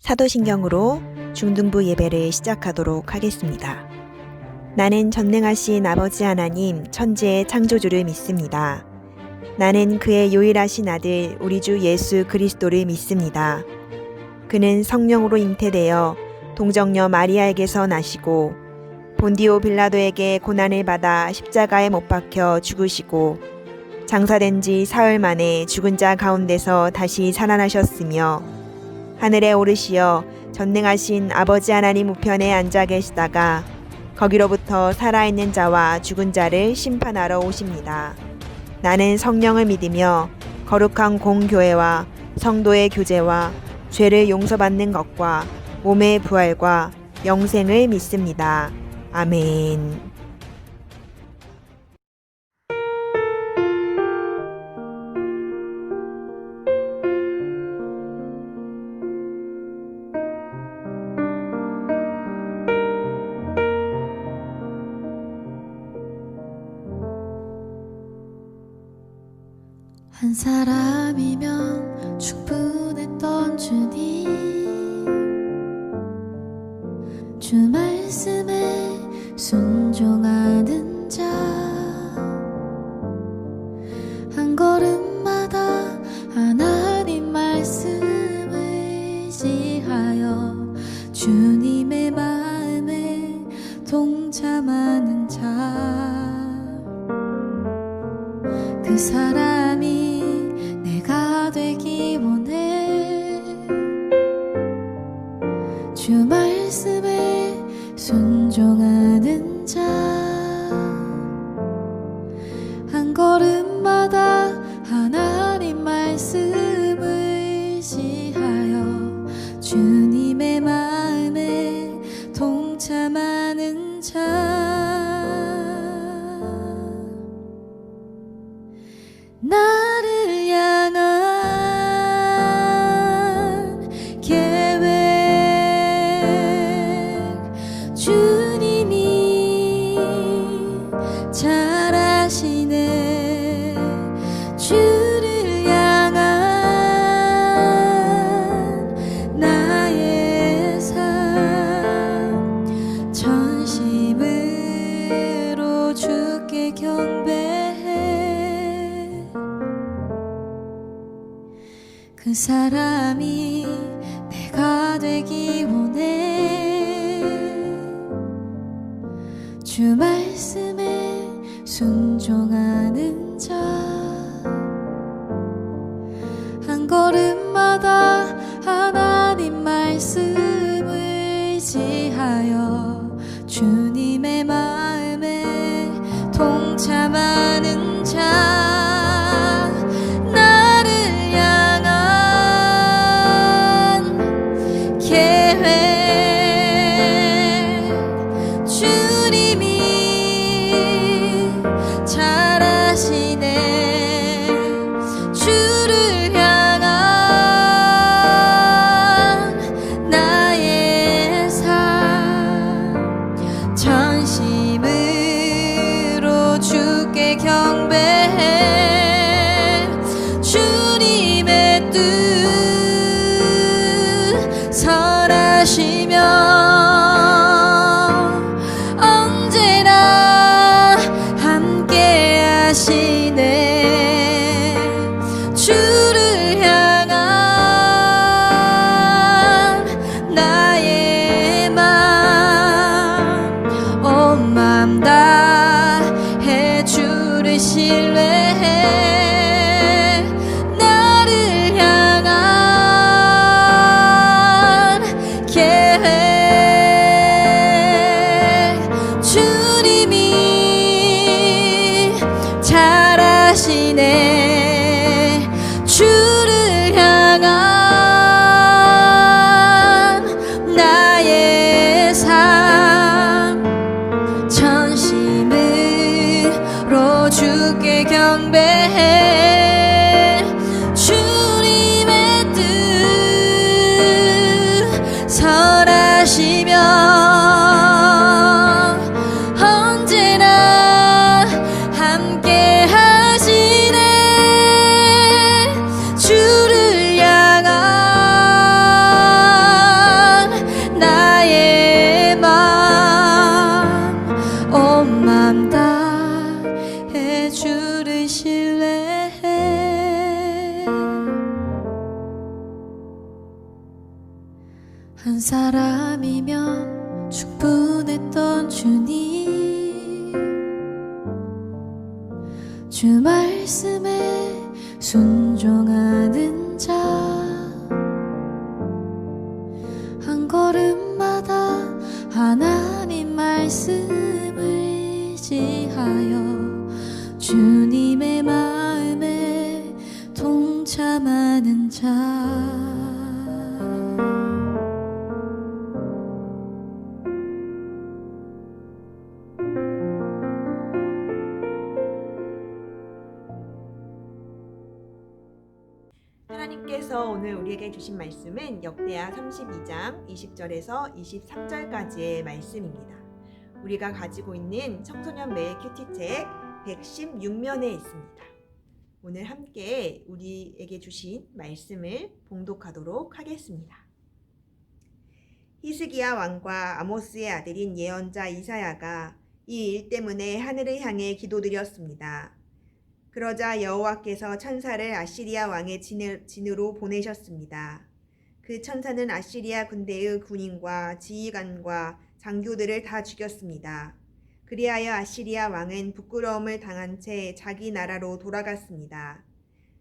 사도신경으로 중등부 예배를 시작하도록 하겠습니다. 나는 전능하신 아버지 하나님 천지의 창조주를 믿습니다. 나는 그의 유일하신 아들 우리 주 예수 그리스도를 믿습니다. 그는 성령으로 잉태되어 동정녀 마리아에게서 나시고 본디오 빌라도에게 고난을 받아 십자가에 못 박혀 죽으시고 장사된 지 사흘 만에 죽은 자 가운데서 다시 살아나셨으며 하늘에 오르시어 전능하신 아버지 하나님 우편에 앉아 계시다가 거기로부터 살아있는 자와 죽은 자를 심판하러 오십니다. 나는 성령을 믿으며 거룩한 공교회와 성도의 교제와 죄를 용서받는 것과 몸의 부활과 영생을 믿습니다. 아멘. 한 사람이면 충분했던 주님, 주 말씀에 순종하는 자, 한 걸음마다 하나님 말씀을 의지하여 주님의 마음에 동참하는 자, 그 사람이 내가 되기 원해. 주 말씀에 순종하는 자, 한 걸음마다 하나님 말씀을 의지하여 주님의 마음에 동참하는 자, 나를 향한 계획 주님이 잘 아시네. 주를 향한 나의 삶, 전심으로 주께 경배해. 그 사람이 내가 되기 원해. 주 말씀에 순종하는 자, 한 걸음마다 하나님 말씀을 의지하여 주님의 마음에 동참하는 자, 경배해. 주님의 뜻 선하시며 언제나 함께 하시네. 주를 향한 나의 맘, 온 맘 다해 주를 신뢰해. 나를 향한 계획 주님이 잘 아시네. 주를 향한 나의 삶, 전심으로 주께 경배해. 주님의 뜻 선하시며 언제나 함께 하시네. 주를 향한 한 사람이면 충분했던 주님, 주 말씀에 순종하는 자, 한 걸음마다 하나님 말씀을 의지하여 주님의 마음에 동참하는 자. 하나님께서 오늘 우리에게 주신 말씀은 역대하 32장 20절에서 23절까지의 말씀입니다. 우리가 가지고 있는 청소년 매일 큐티책 116면에 있습니다. 오늘 함께 우리에게 주신 말씀을 봉독하도록 하겠습니다. 히스기야 왕과 아모스의 아들인 예언자 이사야가 이 일 때문에 하늘을 향해 기도드렸습니다. 그러자 여호와께서 천사를 아시리아 왕의 진으로 보내셨습니다. 그 천사는 아시리아 군대의 군인과 지휘관과 장교들을 다 죽였습니다. 그리하여 아시리아 왕은 부끄러움을 당한 채 자기 나라로 돌아갔습니다.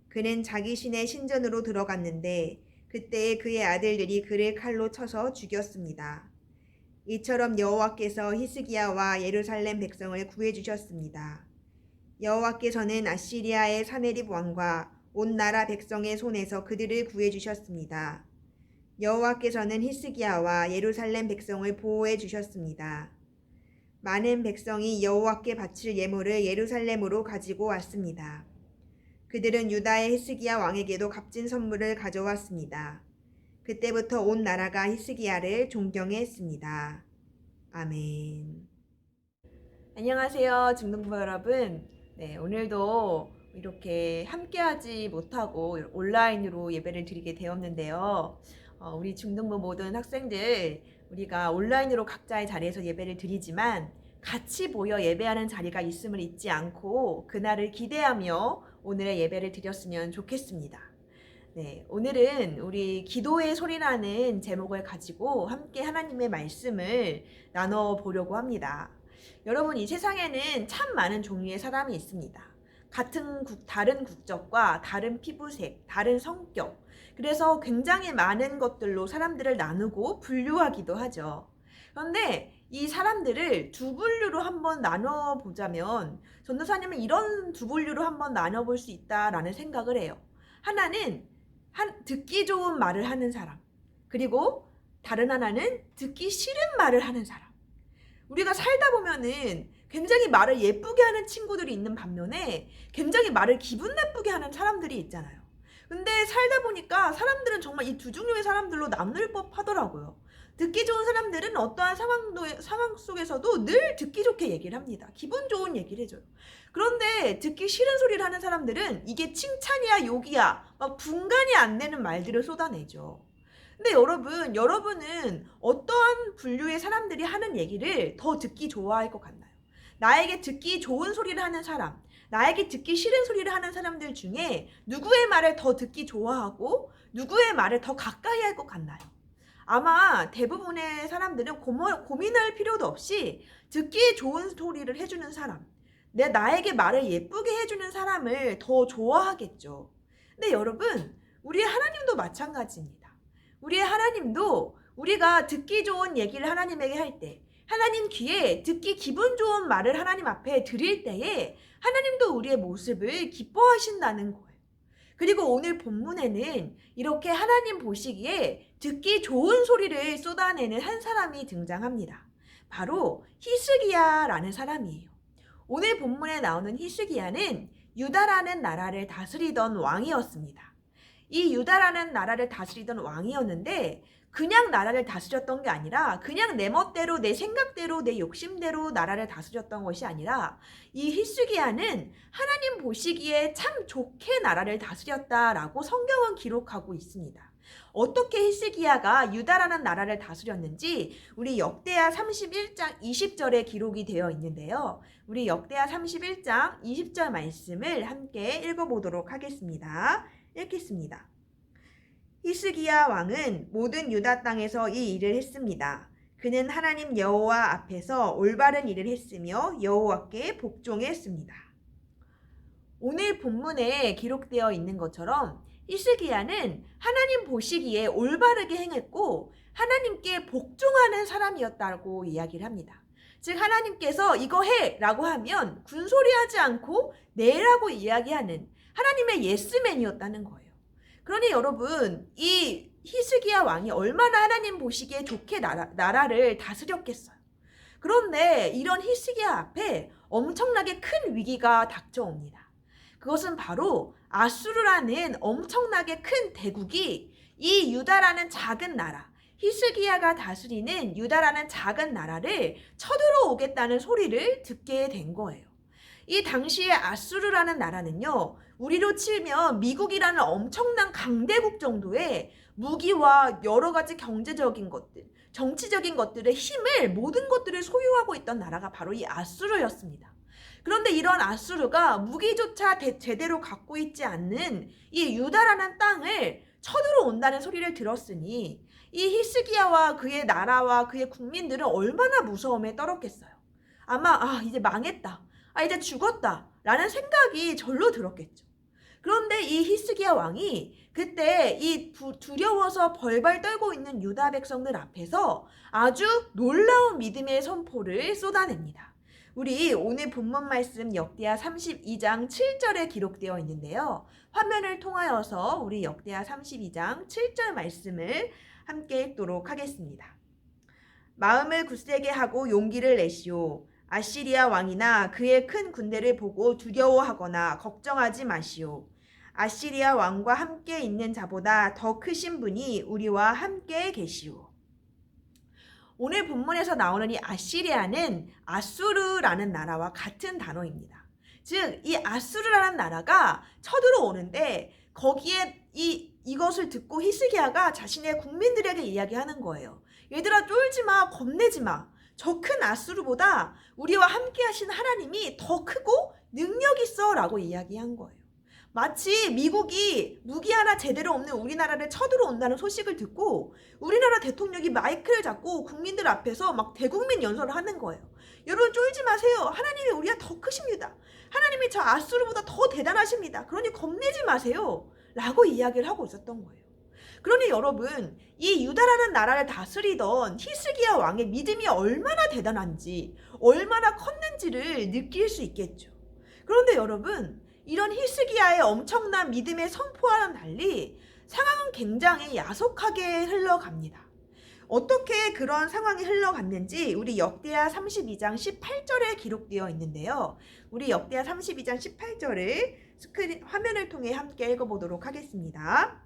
그는 자기 신의 신전으로 들어갔는데 그때에 그의 아들들이 그를 칼로 쳐서 죽였습니다. 이처럼 여호와께서 히스기야와 예루살렘 백성을 구해주셨습니다. 여호와께서는 아시리아의 사네립 왕과 온 나라 백성의 손에서 그들을 구해주셨습니다. 여호와께서는 히스기야와 예루살렘 백성을 보호해 주셨습니다. 많은 백성이 여호와께 바칠 예물을 예루살렘으로 가지고 왔습니다. 그들은 유다의 히스기야 왕에게도 값진 선물을 가져왔습니다. 그때부터 온 나라가 히스기야를 존경했습니다. 아멘. 안녕하세요, 중등부 여러분. 네, 오늘도 이렇게 함께하지 못하고 온라인으로 예배를 드리게 되었는데요. 우리 중등부 모든 학생들, 우리가 온라인으로 각자의 자리에서 예배를 드리지만 같이 모여 예배하는 자리가 있음을 잊지 않고 그날을 기대하며 오늘의 예배를 드렸으면 좋겠습니다. 네, 오늘은 우리 기도의 소리라는 제목을 가지고 함께 하나님의 말씀을 나눠보려고 합니다. 여러분, 이 세상에는 참 많은 종류의 사람이 있습니다. 다른 국적과 다른 피부색, 다른 성격, 그래서 굉장히 많은 것들로 사람들을 나누고 분류하기도 하죠. 그런데 이 사람들을 두 분류로 한번 나눠보자면 전도사님은 이런 두 분류로 한번 나눠볼 수 있다라는 생각을 해요. 하나는 듣기 좋은 말을 하는 사람, 그리고 다른 하나는 듣기 싫은 말을 하는 사람. 우리가 살다 보면은 굉장히 말을 예쁘게 하는 친구들이 있는 반면에 굉장히 말을 기분 나쁘게 하는 사람들이 있잖아요. 근데 살다 보니까 사람들은 정말 이 두 종류의 사람들로 나눌 법 하더라고요. 듣기 좋은 사람들은 어떠한 상황 속에서도 늘 듣기 좋게 얘기를 합니다. 기분 좋은 얘기를 해줘요. 그런데 듣기 싫은 소리를 하는 사람들은 이게 칭찬이야 욕이야 막 분간이 안 되는 말들을 쏟아내죠. 근데 여러분은 어떠한 분류의 사람들이 하는 얘기를 더 듣기 좋아할 것 같나요? 나에게 듣기 좋은 소리를 하는 사람, 나에게 듣기 싫은 소리를 하는 사람들 중에 누구의 말을 더 듣기 좋아하고 누구의 말을 더 가까이 할 것 같나요? 아마 대부분의 사람들은 고민할 필요도 없이 듣기 좋은 소리를 해주는 사람, 나에게 말을 예쁘게 해주는 사람을 더 좋아하겠죠. 근데 여러분, 우리 하나님도 마찬가지입니다. 우리 하나님도 우리가 듣기 좋은 얘기를 하나님에게 할 때, 하나님 귀에 듣기 기분 좋은 말을 하나님 앞에 드릴 때에 하나님도 우리의 모습을 기뻐하신다는 거예요. 그리고 오늘 본문에는 이렇게 하나님 보시기에 듣기 좋은 소리를 쏟아내는 한 사람이 등장합니다. 바로 히스기야라는 사람이에요. 오늘 본문에 나오는 히스기야는 유다라는 나라를 다스리던 왕이었습니다. 이 유다라는 나라를 다스리던 왕이었는데 그냥 나라를 다스렸던 게 아니라 그냥 내 멋대로 내 생각대로 내 욕심대로 나라를 다스렸던 것이 아니라 이 히스기야는 하나님 보시기에 참 좋게 나라를 다스렸다라고 성경은 기록하고 있습니다. 어떻게 히스기야가 유다라는 나라를 다스렸는지 우리 역대하 31장 20절에 기록이 되어 있는데요. 우리 역대하 31장 20절 말씀을 함께 읽어보도록 하겠습니다. 읽겠습니다. 히스기야 왕은 모든 유다 땅에서 이 일을 했습니다. 그는 하나님 여호와 앞에서 올바른 일을 했으며 여호와께 복종했습니다. 오늘 본문에 기록되어 있는 것처럼 히스기야는 하나님 보시기에 올바르게 행했고 하나님께 복종하는 사람이었다고 이야기를 합니다. 즉 하나님께서 이거 해 라고 하면 군소리하지 않고 네라고 이야기하는 하나님의 예스맨이었다는 거예요. 그러니 여러분, 이 히스기야 왕이 얼마나 하나님 보시기에 좋게 나라를 다스렸겠어요. 그런데 이런 히스기야 앞에 엄청나게 큰 위기가 닥쳐옵니다. 그것은 바로 아수르라는 엄청나게 큰 대국이 이 유다라는 작은 나라, 히스기야가 다스리는 유다라는 작은 나라를 쳐들어오겠다는 소리를 듣게 된 거예요. 이 당시에 아수르라는 나라는요, 우리로 치면 미국이라는 엄청난 강대국 정도의 무기와 여러 가지 경제적인 것들, 정치적인 것들의 힘을, 모든 것들을 소유하고 있던 나라가 바로 이 아수르였습니다. 그런데 이런 아수르가 무기조차 제대로 갖고 있지 않는 이 유다라는 땅을 쳐들어온다는 소리를 들었으니 이 히스기야와 그의 나라와 그의 국민들은 얼마나 무서움에 떨었겠어요. 아마 이제 망했다, 이제 죽었다 라는 생각이 절로 들었겠죠. 그런데 이 히스기야 왕이 그때 이 두려워서 벌벌 떨고 있는 유다 백성들 앞에서 아주 놀라운 믿음의 선포를 쏟아냅니다. 우리 오늘 본문 말씀 역대하 32장 7절에 기록되어 있는데요. 화면을 통하여서 우리 역대하 32장 7절 말씀을 함께 읽도록 하겠습니다. 마음을 굳세게 하고 용기를 내시오. 아시리아 왕이나 그의 큰 군대를 보고 두려워하거나 걱정하지 마시오. 아시리아 왕과 함께 있는 자보다 더 크신 분이 우리와 함께 계시오. 오늘 본문에서 나오는 이 아시리아는 아수르라는 나라와 같은 단어입니다. 즉, 이 아수르라는 나라가 쳐들어오는데 거기에 이것을 듣고 히스기야가 자신의 국민들에게 이야기하는 거예요. 얘들아, 쫄지 마, 겁내지 마. 저 큰 아수르보다 우리와 함께 하신 하나님이 더 크고 능력 있어 라고 이야기한 거예요. 마치 미국이 무기 하나 제대로 없는 우리나라를 쳐들어온다는 소식을 듣고 우리나라 대통령이 마이크를 잡고 국민들 앞에서 막 대국민 연설을 하는 거예요. 여러분, 쫄지 마세요. 하나님이 우리가 더 크십니다. 하나님이 저 아수르보다 더 대단하십니다. 그러니 겁내지 마세요 라고 이야기를 하고 있었던 거예요. 그러니 여러분, 이 유다라는 나라를 다스리던 히스기야 왕의 믿음이 얼마나 대단한지, 얼마나 컸는지를 느낄 수 있겠죠. 그런데 여러분, 이런 히스기야의 엄청난 믿음의 선포와는 달리 상황은 굉장히 야속하게 흘러갑니다. 어떻게 그런 상황이 흘러갔는지 우리 역대하 32장 18절에 기록되어 있는데요. 우리 역대하 32장 18절을 스크린 화면을 통해 함께 읽어보도록 하겠습니다.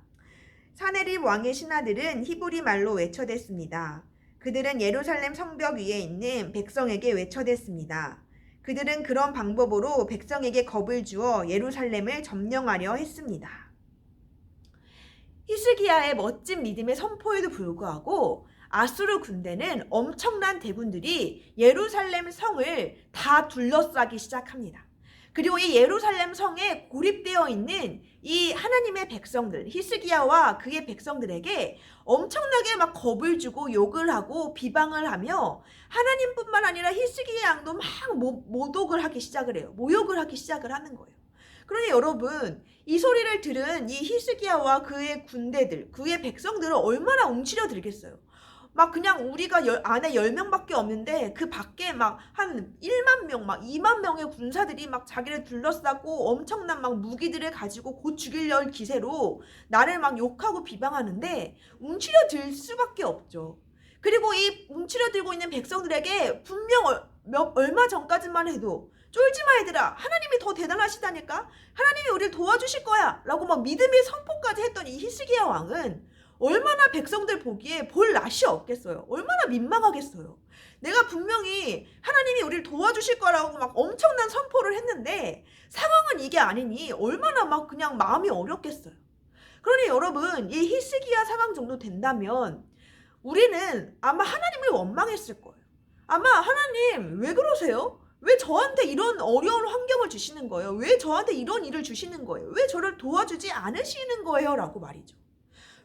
사네립 왕의 신하들은 히브리 말로 외쳐댔습니다. 그들은 예루살렘 성벽 위에 있는 백성에게 외쳐댔습니다. 그들은 그런 방법으로 백성에게 겁을 주어 예루살렘을 점령하려 했습니다. 히스기야의 멋진 믿음의 선포에도 불구하고 아수르 군대는 엄청난 대군들이 예루살렘 성을 다 둘러싸기 시작합니다. 그리고 이 예루살렘 성에 고립되어 있는 이 하나님의 백성들, 히스기야와 그의 백성들에게 엄청나게 막 겁을 주고 욕을 하고 비방을 하며 하나님뿐만 아니라 히스기야 왕도 막 모독을 하기 시작을 해요. 모욕을 하기 시작을 하는 거예요. 그러니 여러분, 이 소리를 들은 이 히스기야와 그의 군대들, 그의 백성들은 얼마나 움츠려들겠어요. 막 그냥 우리가 안에 10명밖에 없는데 그 밖에 막 한 1만 명, 막 2만 명의 군사들이 막 자기를 둘러싸고 엄청난 막 무기들을 가지고 곧 죽이려 기세로 나를 막 욕하고 비방하는데 움츠려들 수밖에 없죠. 그리고 이 움츠려들고 있는 백성들에게 분명 얼마 전까지만 해도 쫄지 마 얘들아, 하나님이 더 대단하시다니까, 하나님이 우리를 도와주실 거야 라고 막 믿음의 선포까지 했던 이 히스기야 왕은 얼마나 백성들 보기에 볼 낯이 없겠어요. 얼마나 민망하겠어요. 내가 분명히 하나님이 우리를 도와주실 거라고 막 엄청난 선포를 했는데 상황은 이게 아니니 얼마나 막 그냥 마음이 어렵겠어요. 그러니 여러분, 이 히스기야 상황 정도 된다면 우리는 아마 하나님을 원망했을 거예요. 아마 하나님 왜 그러세요? 왜 저한테 이런 어려운 환경을 주시는 거예요? 왜 저한테 이런 일을 주시는 거예요? 왜 저를 도와주지 않으시는 거예요? 라고 말이죠.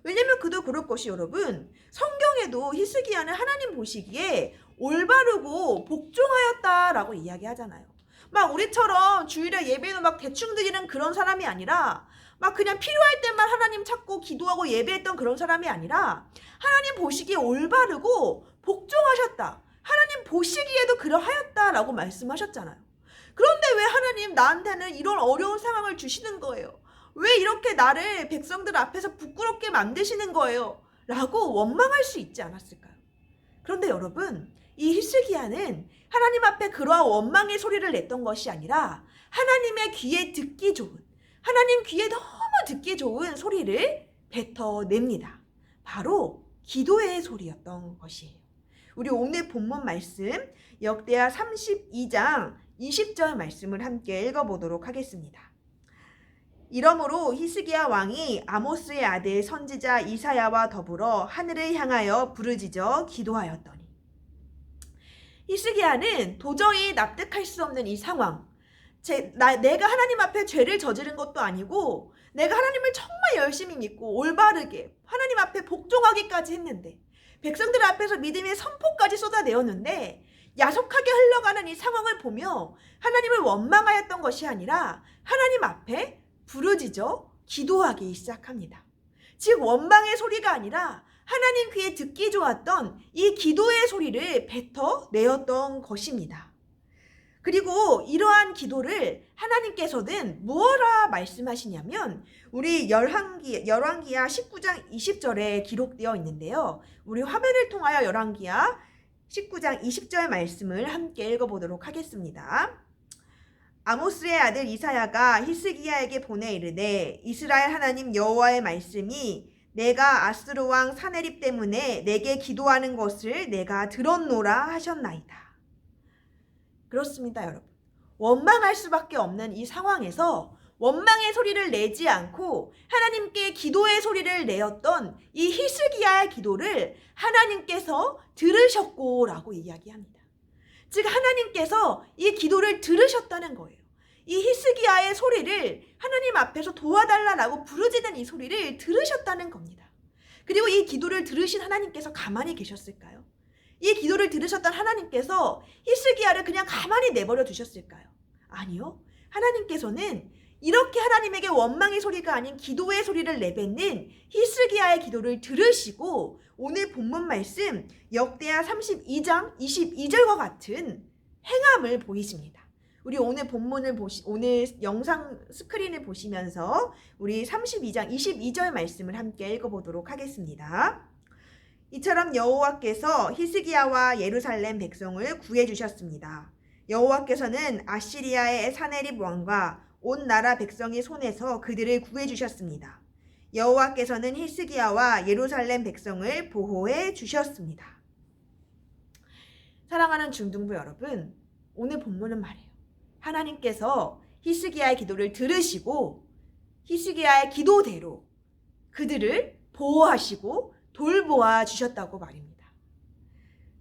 왜냐면 그도 그럴 것이 여러분, 성경에도 히스기야는 하나님 보시기에 올바르고 복종하였다라고 이야기하잖아요. 막 우리처럼 주일에 예배는 막 대충 드리는 그런 사람이 아니라 막 그냥 필요할 때만 하나님 찾고 기도하고 예배했던 그런 사람이 아니라 하나님 보시기에 올바르고 복종하셨다. 하나님 보시기에도 그러하였다라고 말씀하셨잖아요. 그런데 왜 하나님 나한테는 이런 어려운 상황을 주시는 거예요? 왜 이렇게 나를 백성들 앞에서 부끄럽게 만드시는 거예요? 라고 원망할 수 있지 않았을까요? 그런데 여러분, 이 히스기야는 하나님 앞에 그러한 원망의 소리를 냈던 것이 아니라 하나님의 귀에 듣기 좋은, 하나님 귀에 너무 듣기 좋은 소리를 뱉어냅니다. 바로 기도의 소리였던 것이에요. 우리 오늘 본문 말씀 역대하 32장 20절 말씀을 함께 읽어보도록 하겠습니다. 이러므로 히스기야 왕이 아모스의 아들 선지자 이사야와 더불어 하늘을 향하여 부르짖어 기도하였더니, 히스기야는 도저히 납득할 수 없는 이 상황, 내가 하나님 앞에 죄를 저지른 것도 아니고 내가 하나님을 정말 열심히 믿고 올바르게 하나님 앞에 복종하기까지 했는데, 백성들 앞에서 믿음의 선포까지 쏟아내었는데 야속하게 흘러가는 이 상황을 보며 하나님을 원망하였던 것이 아니라 하나님 앞에 부르짖어 기도하기 시작합니다. 즉 원망의 소리가 아니라 하나님 귀에 듣기 좋았던 이 기도의 소리를 뱉어내었던 것입니다. 그리고 이러한 기도를 하나님께서는 무엇라 말씀하시냐면 우리 열왕기하 19장 20절에 기록되어 있는데요. 우리 화면을 통하여 열왕기하 19장 20절 말씀을 함께 읽어보도록 하겠습니다. 아모스의 아들 이사야가 히스기야에게 보내 이르되, 이스라엘 하나님 여호와의 말씀이 내가 아스루 왕 사네립 때문에 내게 기도하는 것을 내가 들었노라 하셨나이다. 그렇습니다, 여러분. 원망할 수밖에 없는 이 상황에서 원망의 소리를 내지 않고 하나님께 기도의 소리를 내었던 이 히스기야의 기도를 하나님께서 들으셨고 라고 이야기합니다. 즉 하나님께서 이 기도를 들으셨다는 거예요. 이 히스기야의 소리를 하나님 앞에서 도와달라라고 부르짖는 이 소리를 들으셨다는 겁니다. 그리고 이 기도를 들으신 하나님께서 가만히 계셨을까요? 이 기도를 들으셨던 하나님께서 히스기야를 그냥 가만히 내버려 두셨을까요? 아니요. 하나님께서는 이렇게 하나님에게 원망의 소리가 아닌 기도의 소리를 내뱉는 히스기야의 기도를 들으시고 오늘 본문 말씀 역대하 32장 22절과 같은 행함을 보이십니다. 우리 오늘 본문을 오늘 영상 스크린을 보시면서 우리 32장 22절 말씀을 함께 읽어보도록 하겠습니다. 이처럼 여호와께서 히스기야와 예루살렘 백성을 구해 주셨습니다. 여호와께서는 아시리아의 사네립 왕과 온 나라 백성의 손에서 그들을 구해 주셨습니다. 여호와께서는 히스기야와 예루살렘 백성을 보호해 주셨습니다. 사랑하는 중등부 여러분, 오늘 본문은 말이에요. 하나님께서 히스기야의 기도를 들으시고 히스기야의 기도대로 그들을 보호하시고 돌보아 주셨다고 말입니다.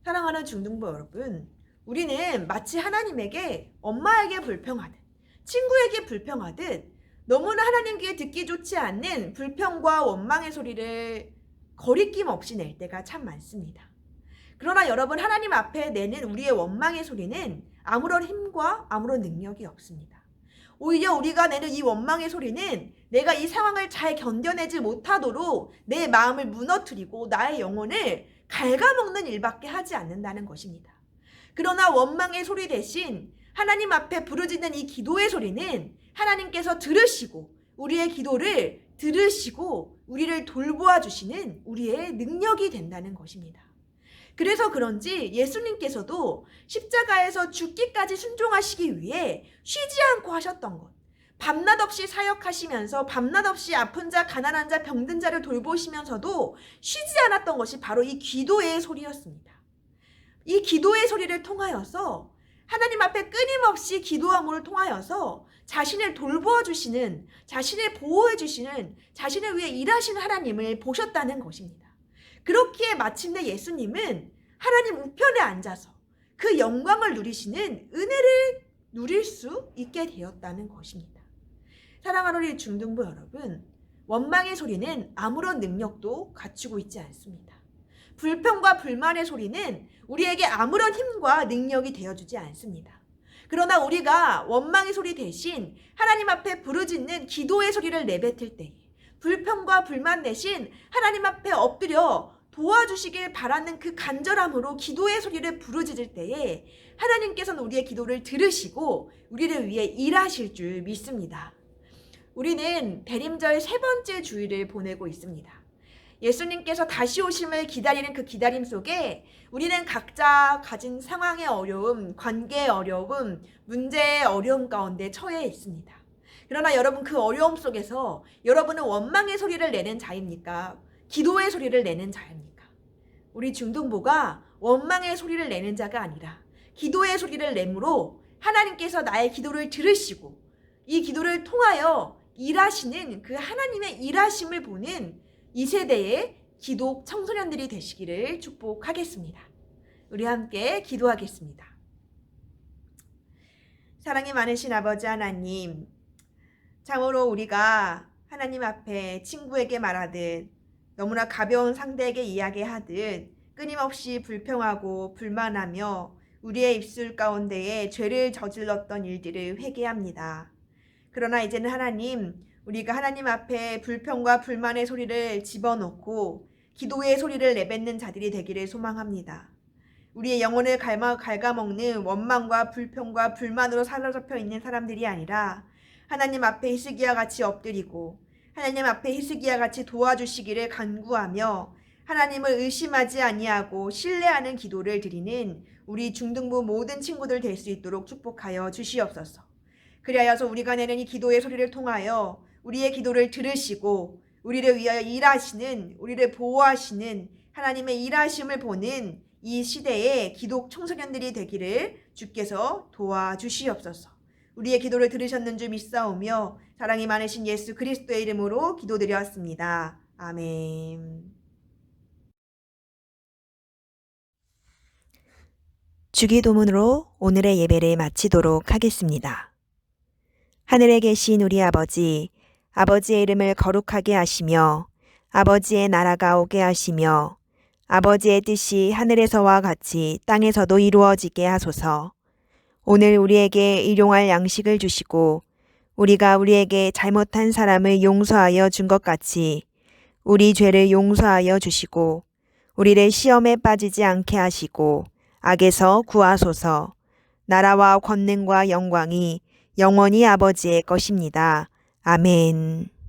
사랑하는 중등부 여러분, 우리는 마치 하나님에게 엄마에게 불평하듯 친구에게 불평하듯 너무나 하나님께 듣기 좋지 않는 불평과 원망의 소리를 거리낌 없이 낼 때가 참 많습니다. 그러나 여러분, 하나님 앞에 내는 우리의 원망의 소리는 아무런 힘과 아무런 능력이 없습니다. 오히려 우리가 내는 이 원망의 소리는 내가 이 상황을 잘 견뎌내지 못하도록 내 마음을 무너뜨리고 나의 영혼을 갉아먹는 일밖에 하지 않는다는 것입니다. 그러나 원망의 소리 대신 하나님 앞에 부르짖는 이 기도의 소리는 하나님께서 들으시고 우리의 기도를 들으시고 우리를 돌보아 주시는 우리의 능력이 된다는 것입니다. 그래서 그런지 예수님께서도 십자가에서 죽기까지 순종하시기 위해 쉬지 않고 하셨던 것, 밤낮 없이 사역하시면서 밤낮 없이 아픈 자, 가난한 자, 병든 자를 돌보시면서도 쉬지 않았던 것이 바로 이 기도의 소리였습니다. 이 기도의 소리를 통하여서 하나님 앞에 끊임없이 기도함을 통하여서 자신을 돌보아 주시는, 자신을 보호해 주시는, 자신을 위해 일하시는 하나님을 보셨다는 것입니다. 그렇기에 마침내 예수님은 하나님 우편에 앉아서 그 영광을 누리시는 은혜를 누릴 수 있게 되었다는 것입니다. 사랑하는 우리 중등부 여러분, 원망의 소리는 아무런 능력도 갖추고 있지 않습니다. 불평과 불만의 소리는 우리에게 아무런 힘과 능력이 되어주지 않습니다. 그러나 우리가 원망의 소리 대신 하나님 앞에 부르짖는 기도의 소리를 내뱉을 때, 불평과 불만 대신 하나님 앞에 엎드려 도와주시길 바라는 그 간절함으로 기도의 소리를 부르짖을 때에 하나님께서는 우리의 기도를 들으시고 우리를 위해 일하실 줄 믿습니다. 우리는 대림절 3번째 주일을 보내고 있습니다. 예수님께서 다시 오심을 기다리는 그 기다림 속에 우리는 각자 가진 상황의 어려움, 관계의 어려움, 문제의 어려움 가운데 처해 있습니다. 그러나 여러분, 그 어려움 속에서 여러분은 원망의 소리를 내는 자입니까? 기도의 소리를 내는 자입니까? 우리 중등부가 원망의 소리를 내는 자가 아니라 기도의 소리를 내므로 하나님께서 나의 기도를 들으시고 이 기도를 통하여 일하시는 그 하나님의 일하심을 보는 이 세대의 기독 청소년들이 되시기를 축복하겠습니다. 우리 함께 기도하겠습니다. 사랑이 많으신 아버지 하나님, 참으로 우리가 하나님 앞에 친구에게 말하듯 너무나 가벼운 상대에게 이야기하듯 끊임없이 불평하고 불만하며 우리의 입술 가운데에 죄를 저질렀던 일들을 회개합니다. 그러나 이제는 하나님, 우리가 하나님 앞에 불평과 불만의 소리를 집어넣고 기도의 소리를 내뱉는 자들이 되기를 소망합니다. 우리의 영혼을 갉아먹는 원망과 불평과 불만으로 사로잡혀 있는 사람들이 아니라 하나님 앞에 히스기야 같이 엎드리고 하나님 앞에 히스기야 같이 도와주시기를 간구하며 하나님을 의심하지 아니하고 신뢰하는 기도를 드리는 우리 중등부 모든 친구들 될 수 있도록 축복하여 주시옵소서. 그리하여서 우리가 내는 이 기도의 소리를 통하여 우리의 기도를 들으시고 우리를 위하여 일하시는, 우리를 보호하시는 하나님의 일하심을 보는 이 시대의 기독 청소년들이 되기를 주께서 도와주시옵소서. 우리의 기도를 들으셨는 줄 믿사오며 사랑이 많으신 예수 그리스도의 이름으로 기도드렸습니다. 아멘. 주기도문으로 오늘의 예배를 마치도록 하겠습니다. 하늘에 계신 우리 아버지, 아버지의 이름을 거룩하게 하시며 아버지의 나라가 오게 하시며 아버지의 뜻이 하늘에서와 같이 땅에서도 이루어지게 하소서. 오늘 우리에게 일용할 양식을 주시고 우리가 우리에게 잘못한 사람을 용서하여 준 것 같이 우리 죄를 용서하여 주시고 우리를 시험에 빠지지 않게 하시고 악에서 구하소서. 나라와 권능과 영광이 영원히 아버지의 것입니다. 아멘.